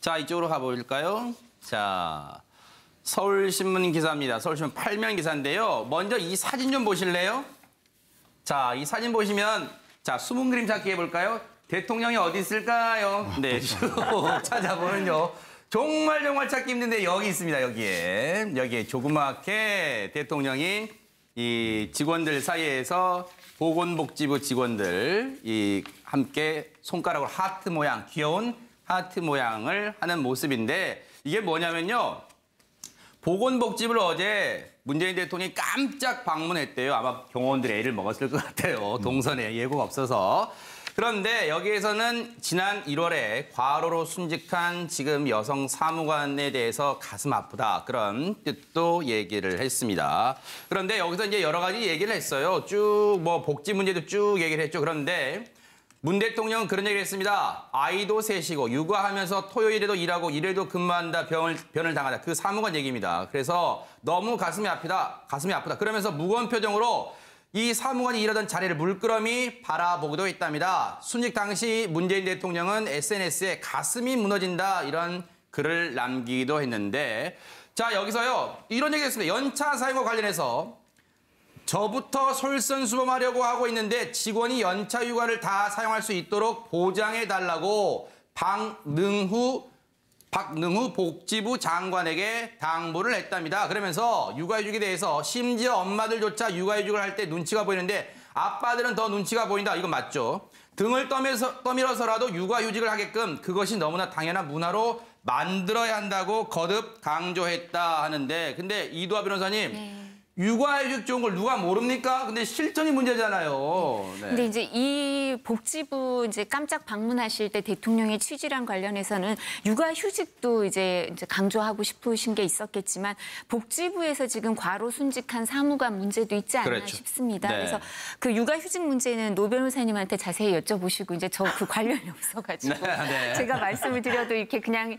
자, 이쪽으로 가볼까요? 자, 서울신문 기사입니다. 서울신문 8면 기사인데요. 먼저 이 사진 좀 보실래요? 자, 이 사진 보시면 자, 숨은 그림 찾기 해볼까요? 대통령이 어디 있을까요? 네, 쭉 찾아보면요. 정말 찾기 힘든데 여기 있습니다. 여기에 조그맣게 대통령이 이 직원들 사이에서 보건복지부 직원들 이 함께 손가락으로 하트 모양, 귀여운 하트 모양을 하는 모습인데 이게 뭐냐면요. 보건복지부를 어제 문재인 대통령이 깜짝 방문했대요. 아마 경호원들이 애를 먹었을 것 같아요. 동선에 예고가 없어서. 그런데 여기에서는 지난 1월에 과로로 순직한 지금 여성 사무관에 대해서 가슴 아프다 그런 뜻도 얘기를 했습니다. 그런데 여기서 이제 여러 가지 얘기를 했어요. 쭉 뭐 복지 문제도 쭉 얘기를 했죠. 그런데 문 대통령은 그런 얘기를 했습니다. 아이도 셋이고 육아하면서 토요일에도 일하고 일요일도 근무한다 변을 당하다. 그 사무관 얘기입니다. 그래서 너무 가슴이 아프다. 그러면서 무거운 표정으로 이 사무관이 일하던 자리를 물끄러미 바라보기도 했답니다. 순직 당시 문재인 대통령은 SNS에 가슴이 무너진다 이런 글을 남기기도 했는데 자 여기서요 이런 얘기가 있습니다. 연차 사용과 관련해서 저부터 솔선수범하려고 하고 있는데 직원이 연차 휴가를 다 사용할 수 있도록 보장해달라고 박능후 복지부 장관에게 당부를 했답니다. 그러면서 육아휴직에 대해서 심지어 엄마들조차 육아휴직을 할 때 눈치가 보이는데 아빠들은 더 눈치가 보인다. 이건 맞죠. 등을 떠밀어서라도 육아휴직을 하게끔 그것이 너무나 당연한 문화로 만들어야 한다고 거듭 강조했다 하는데 근데 이두하 변호사님 네. 육아휴직 좋은 걸 누가 모릅니까? 근데 실전이 문제잖아요. 네. 근데 이제 이 복지부 이제 깜짝 방문하실 때 대통령의 취지랑 관련해서는 육아휴직도 이제 강조하고 싶으신 게 있었겠지만 복지부에서 지금 과로 순직한 사무관 문제도 있지 않나 그렇죠. 싶습니다. 네. 그래서 그 육아휴직 문제는 노 변호사님한테 자세히 여쭤보시고 이제 저 그 관련이 없어가지고 네. 제가 말씀을 드려도 이렇게 그냥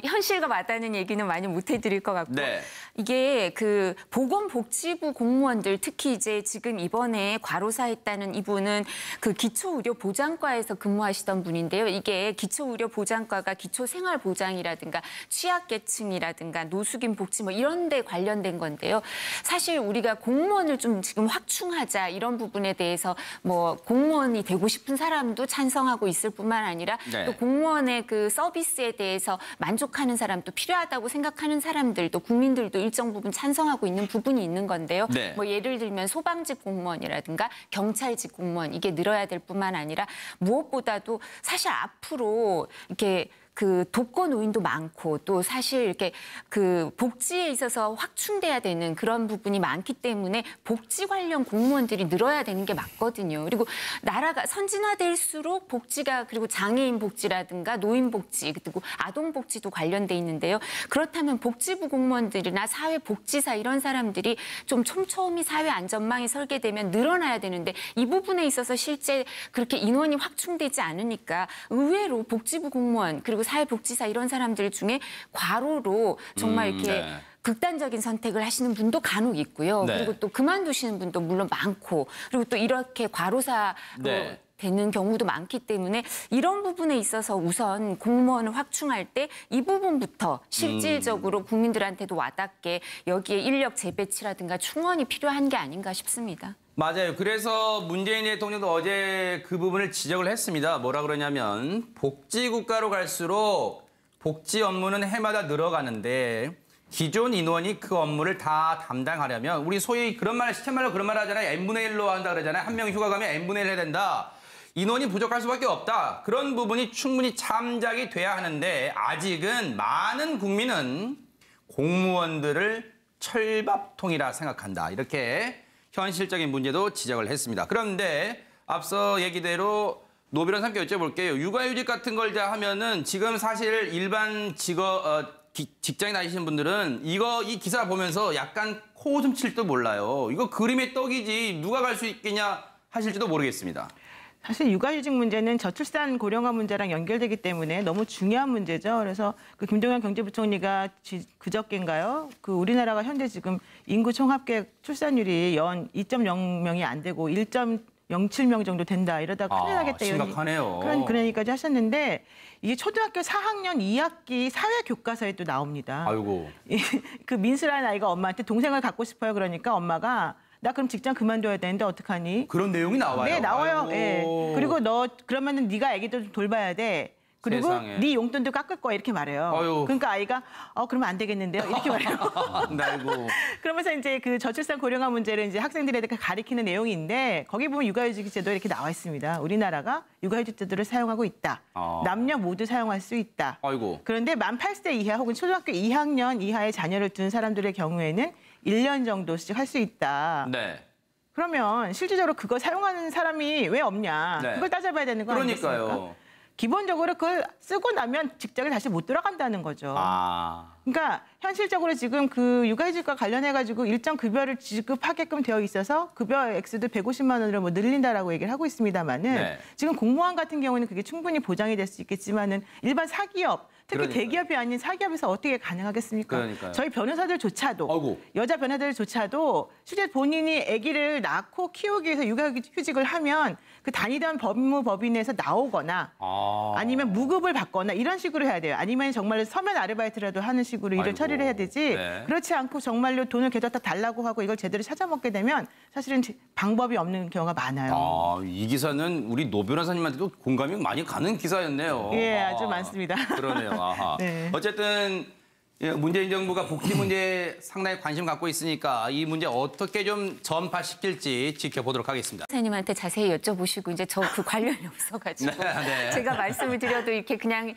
현실과 맞닿는 얘기는 많이 못 해드릴 것 같고 네. 이게 그 보건복지부 공무원들 특히 이제 지금 이번에 과로사했다는 이분은 그 기초의료보장과에서 근무하시던 분인데요. 이게 기초의료보장과가 기초생활보장이라든가 취약계층이라든가 노숙인 복지 뭐 이런 데 관련된 건데요. 사실 우리가 공무원을 좀 지금 확충하자 이런 부분에 대해서 뭐 공무원이 되고 싶은 사람도 찬성하고 있을 뿐만 아니라 네. 또 공무원의 그 서비스에 대해서 만족하는 사람도 필요하다고 생각하는 사람들도 국민들도 일정 부분 찬성하고 있는 부분이 있는 건데요. 네. 뭐 예를 들면 소방직 공무원이라든가 경찰직 공무원 이게 늘어야 될 뿐만 아니라 무엇보다도 사실 앞으로 이렇게 그 독거노인도 많고 또 사실 이렇게 그 복지에 있어서 확충돼야 되는 그런 부분이 많기 때문에 복지 관련 공무원들이 늘어야 되는 게 맞거든요. 그리고 나라가 선진화될수록 복지가 그리고 장애인 복지라든가 노인 복지 그리고 아동 복지도 관련돼 있는데요. 그렇다면 복지부 공무원들이나 사회복지사 이런 사람들이 좀 촘촘히 사회 안전망이 설계되면 늘어나야 되는데 이 부분에 있어서 실제 그렇게 인원이 확충되지 않으니까 의외로 복지부 공무원 그리고 사회복지사 이런 사람들 중에 과로로 정말 이렇게 네. 극단적인 선택을 하시는 분도 간혹 있고요. 네. 그리고 또 그만두시는 분도 물론 많고 그리고 또 이렇게 과로사로 네. 되는 경우도 많기 때문에 이런 부분에 있어서 우선 공무원을 확충할 때 이 부분부터 실질적으로 국민들한테도 와닿게 여기에 인력 재배치라든가 충원이 필요한 게 아닌가 싶습니다. 맞아요. 그래서 문재인 대통령도 어제 그 부분을 지적을 했습니다. 뭐라 그러냐면 복지국가로 갈수록 복지 업무는 해마다 늘어가는데 기존 인원이 그 업무를 다 담당하려면 우리 소위 그런 말, 시쳇말로 그런 말 하잖아요. n분의 1로 한다 그러잖아요. 한 명이 휴가 가면 n분의 1 해야 된다. 인원이 부족할 수밖에 없다. 그런 부분이 충분히 참작이 돼야 하는데 아직은 많은 국민은 공무원들을 철밥통이라 생각한다. 이렇게 현실적인 문제도 지적을 했습니다. 그런데 앞서 얘기대로 노 변호사님께 여쭤볼게요. 육아휴직 같은 걸 하면은 지금 사실 일반 직장에 다니시는 분들은 이 기사 보면서 약간 코웃음 칠도 몰라요. 이거 그림의 떡이지 누가 갈 수 있겠냐 하실지도 모르겠습니다. 사실 육아휴직 문제는 저출산 고령화 문제랑 연결되기 때문에 너무 중요한 문제죠. 그래서 그 김동연 경제부총리가 그저께인가요? 그 우리나라가 현재 지금 인구 총합계 출산율이 연 2.0명이 안 되고 1.0 0.07명 정도 된다. 이러다가 큰일 나겠다. 심각하네요. 그런 얘기까지 하셨는데 이게 초등학교 4학년 2학기 사회교과서에 또 나옵니다. 아이고. 그 민수라는 아이가 엄마한테 동생을 갖고 싶어요. 그러니까 엄마가 나 그럼 직장 그만둬야 되는데 어떡하니? 그런 내용이 나와요. 네, 나와요. 아이고. 예. 그리고 너 그러면은 네가 애기들 좀 돌봐야 돼. 그리고 세상에. 네 용돈도 깎을 거야 이렇게 말해요. 아유. 그러니까 아이가 그러면 안 되겠는데요 이렇게 말해요. 아이고. 그러면서 이제 그 저출산 고령화 문제를 이제 학생들에게 가리키는 내용인데 거기 보면 육아휴직 제도 이렇게 나와 있습니다. 우리나라가 육아휴직 제도를 사용하고 있다. 남녀 모두 사용할 수 있다. 아이고. 그런데 만 8세 이하 혹은 초등학교 2학년 이하의 자녀를 둔 사람들의 경우에는 1년 정도씩 할 수 있다. 네. 그러면 실질적으로 그거 사용하는 사람이 왜 없냐? 네. 그걸 따져봐야 되는 거 아니겠습니까? 그러니까요. 기본적으로 그걸 쓰고 나면 직장에 다시 못 들어간다는 거죠. 그러니까 현실적으로 지금 그 육아휴직과 관련해가지고 일정 급여를 지급하게끔 되어 있어서 급여 액수도 150만 원으로 뭐 늘린다라고 얘기를 하고 있습니다만은 네. 지금 공무원 같은 경우는 그게 충분히 보장이 될 수 있겠지만은 일반 사기업 특히 그러니까요. 대기업이 아닌 사기업에서 어떻게 가능하겠습니까? 그러니까요. 저희 변호사들조차도 아이고. 여자 변호사들조차도 실제 본인이 아기를 낳고 키우기 위해서 육아휴직을 하면 그 다니던 법무법인에서 나오거나 아니면 무급을 받거나 이런 식으로 해야 돼요. 아니면 정말로 서면 아르바이트라도 하는 식으로 일을 아이고. 처리를 해야 되지. 네. 그렇지 않고 정말로 돈을 계속 다 달라고 하고 이걸 제대로 찾아먹게 되면 사실은 방법이 없는 경우가 많아요. 이 기사는 우리 노 변호사님한테도 공감이 많이 가는 기사였네요. 예, 아주 많습니다. 그러네요. 아하. 네. 어쨌든 문재인 정부가 복지 문제에 상당히 관심 갖고 있으니까 이 문제 어떻게 좀 전파시킬지 지켜보도록 하겠습니다. 선생님한테 자세히 여쭤보시고 이제 저 그 관련이 없어가지고 네. 제가 말씀을 드려도 이렇게 그냥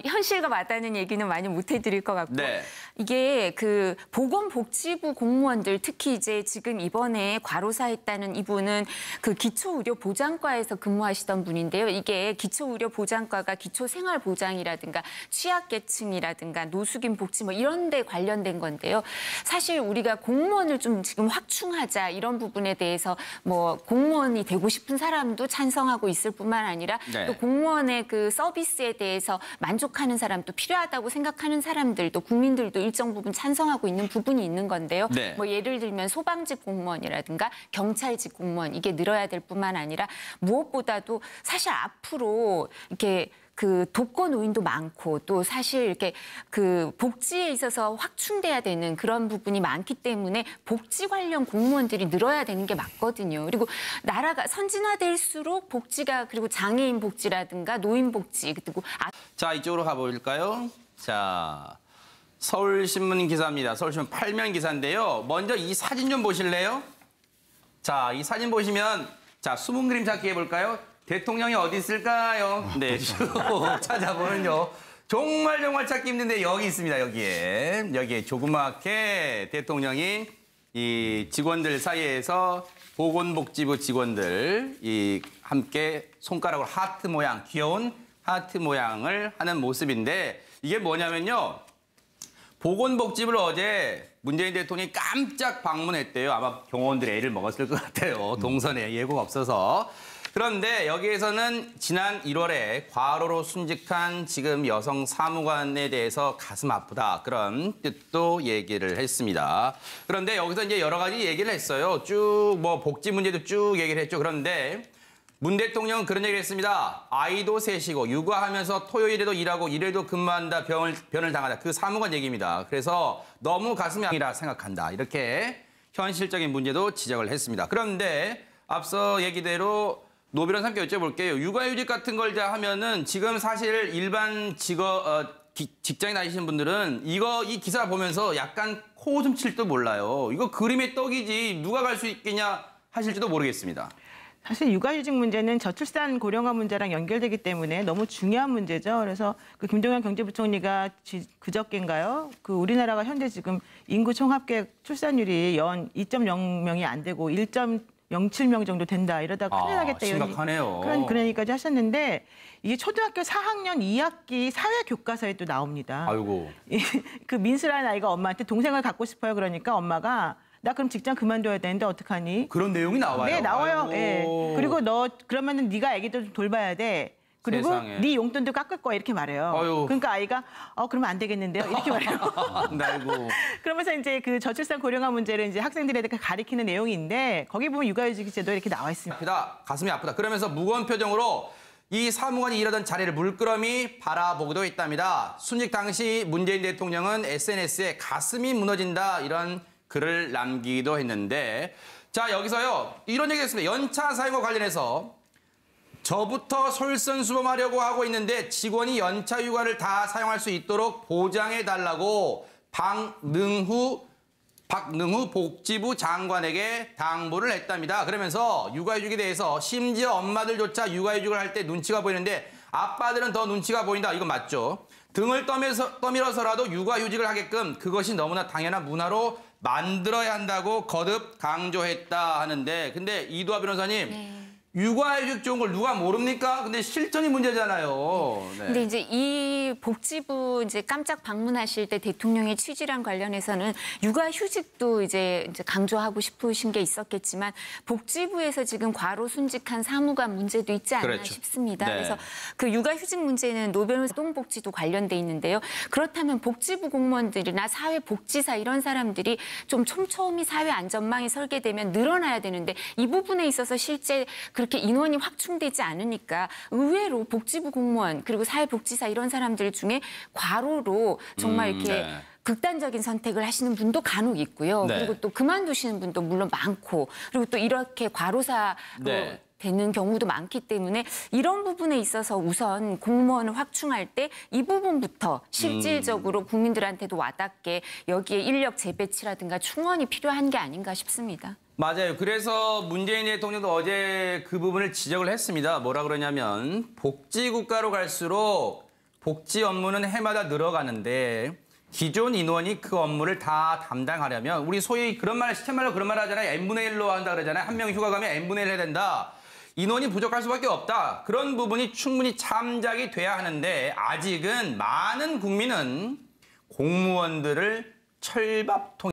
현실과 맞닿는 얘기는 많이 못 해드릴 것 같고 네. 이게 그 보건복지부 공무원들 특히 이제 지금 이번에 과로사했다는 이분은 그 기초의료보장과에서 근무하시던 분인데요. 이게 기초의료보장과가 기초생활보장이라든가 취약계층이라든가 노숙인 복지 뭐 이런 데 관련된 건데요. 사실 우리가 공무원을 좀 지금 확충하자 이런 부분에 대해서 뭐 공무원이 되고 싶은 사람도 찬성하고 있을 뿐만 아니라 네. 또 공무원의 그 서비스에 대해서 만족하는 사람도 필요하다고 생각하는 사람들도 국민들도 일정 부분 찬성하고 있는 부분이 있는 건데요. 네. 뭐 예를 들면 소방직 공무원이라든가 경찰직 공무원 이게 늘어야 될 뿐만 아니라 무엇보다도 사실 앞으로 이렇게 그 독거 노인도 많고 또 사실 이렇게 그 복지에 있어서 확충돼야 되는 그런 부분이 많기 때문에 복지 관련 공무원들이 늘어야 되는 게 맞거든요. 그리고 나라가 선진화될수록 복지가 그리고 장애인 복지라든가 노인 복지 그리고 자, 이쪽으로 가볼까요? 자, 서울신문 기사입니다. 서울신문 8면 기사인데요. 먼저 이 사진 좀 보실래요? 자, 이 사진 보시면 자, 숨은 그림 찾기 해볼까요? 대통령이 어디 있을까요? 네, 쭉 찾아보면요. 정말 찾기 힘든데 여기 있습니다. 여기에 조그맣게 대통령이 이 직원들 사이에서 보건복지부 직원들 이 함께 손가락으로 하트 모양, 귀여운 하트 모양을 하는 모습인데 이게 뭐냐면요. 보건복지부를 어제 문재인 대통령이 깜짝 방문했대요. 아마 경호원들이 애를 먹었을 것 같아요. 동선에 예고가 없어서. 그런데 여기에서는 지난 1월에 과로로 순직한 지금 여성 사무관에 대해서 가슴 아프다 그런 뜻도 얘기를 했습니다. 그런데 여기서 이제 여러 가지 얘기를 했어요. 쭉 뭐 복지 문제도 쭉 얘기를 했죠. 그런데 문 대통령은 그런 얘기를 했습니다. 아이도 셋이고 육아하면서 토요일에도 일하고 일요일도 근무한다 변을 당하다. 그 사무관 얘기입니다. 그래서 너무 가슴이 아프다 생각한다. 이렇게 현실적인 문제도 지적을 했습니다. 그런데 앞서 얘기대로 노 변호사님께 여쭤볼게요. 육아휴직 같은 걸 하면은 지금 사실 일반 직장에 다니시는 분들은 이 기사 보면서 약간 코웃음 칠도 몰라요. 이거 그림의 떡이지 누가 갈 수 있겠냐 하실지도 모르겠습니다. 사실 육아휴직 문제는 저출산 고령화 문제랑 연결되기 때문에 너무 중요한 문제죠. 그래서 그 김동연 경제부총리가 그저께인가요? 그 우리나라가 현재 지금 인구 총합계 출산율이 연 2.0명이 안 되고 1.07명 정도 된다. 이러다가 큰일 나겠다. 심각하네요. 그런 얘기까지 하셨는데 이게 초등학교 4학년 2학기 사회교과서에 또 나옵니다. 아이고. 그 민수라는 아이가 엄마한테 동생을 갖고 싶어요. 그러니까 엄마가 나 그럼 직장 그만둬야 되는데 어떡하니? 그런 내용이 나와요. 네, 나와요. 아이고. 예. 그리고 너 그러면은 네가 아기들 좀 돌봐야 돼. 그리고 세상에. 네 용돈도 깎을 거야 이렇게 말해요. 어휴. 그러니까 아이가 그러면 안 되겠는데요 이렇게 말해요. 아이고. 그러면서 이제 그 저출산 고령화 문제를 이제 학생들에게 가리키는 내용인데 거기 보면 육아휴직 제도 이렇게 나와 있습니다. 아프다. 가슴이 아프다. 그러면서 무거운 표정으로 이 사무관이 일하던 자리를 물끄러미 바라보기도 했답니다. 순직 당시 문재인 대통령은 SNS에 가슴이 무너진다 이런 글을 남기기도 했는데 자 여기서요 이런 얘기가 있습니다. 연차 사용과 관련해서 저부터 솔선수범하려고 하고 있는데 직원이 연차 휴가를 다 사용할 수 있도록 보장해달라고 박능후 복지부 장관에게 당부를 했답니다. 그러면서 육아휴직에 대해서 심지어 엄마들조차 육아휴직을 할 때 눈치가 보이는데 아빠들은 더 눈치가 보인다. 이건 맞죠. 등을 떠밀어서라도 육아휴직을 하게끔 그것이 너무나 당연한 문화로 만들어야 한다고 거듭 강조했다 하는데 근데 이두하 변호사님 네. 육아휴직 좋은 걸 누가 모릅니까? 근데 실천이 문제잖아요. 네. 근데 이제 이 복지부 이제 깜짝 방문하실 때 대통령의 취지랑 관련해서는 육아휴직도 이제 강조하고 싶으신 게 있었겠지만 복지부에서 지금 과로 순직한 사무관 문제도 있지 않나 그렇죠. 싶습니다. 네. 그래서 그 육아휴직 문제는 노동복지도 관련돼 있는데요. 그렇다면 복지부 공무원들이나 사회복지사 이런 사람들이 좀 촘촘히 사회 안전망이 설계되면 늘어나야 되는데 이 부분에 있어서 실제 그렇게 인원이 확충되지 않으니까 의외로 복지부 공무원 그리고 사회복지사 이런 사람들 중에 과로로 정말 이렇게 네. 극단적인 선택을 하시는 분도 간혹 있고요. 네. 그리고 또 그만두시는 분도 물론 많고 그리고 또 이렇게 과로사로 네. 되는 경우도 많기 때문에 이런 부분에 있어서 우선 공무원을 확충할 때 이 부분부터 실질적으로 국민들한테도 와닿게 여기에 인력 재배치라든가 충원이 필요한 게 아닌가 싶습니다. 맞아요. 그래서 문재인 대통령도 어제 그 부분을 지적을 했습니다. 뭐라 그러냐면 복지국가로 갈수록 복지 업무는 해마다 늘어가는데 기존 인원이 그 업무를 다 담당하려면 우리 소위 그런 말, 시쳇말로 그런 말 하잖아요. n분의 1로 한다 그러잖아요. 한 명이 휴가 가면 n분의 1 해야 된다. 인원이 부족할 수밖에 없다. 그런 부분이 충분히 참작이 돼야 하는데 아직은 많은 국민은 공무원들을 철밥통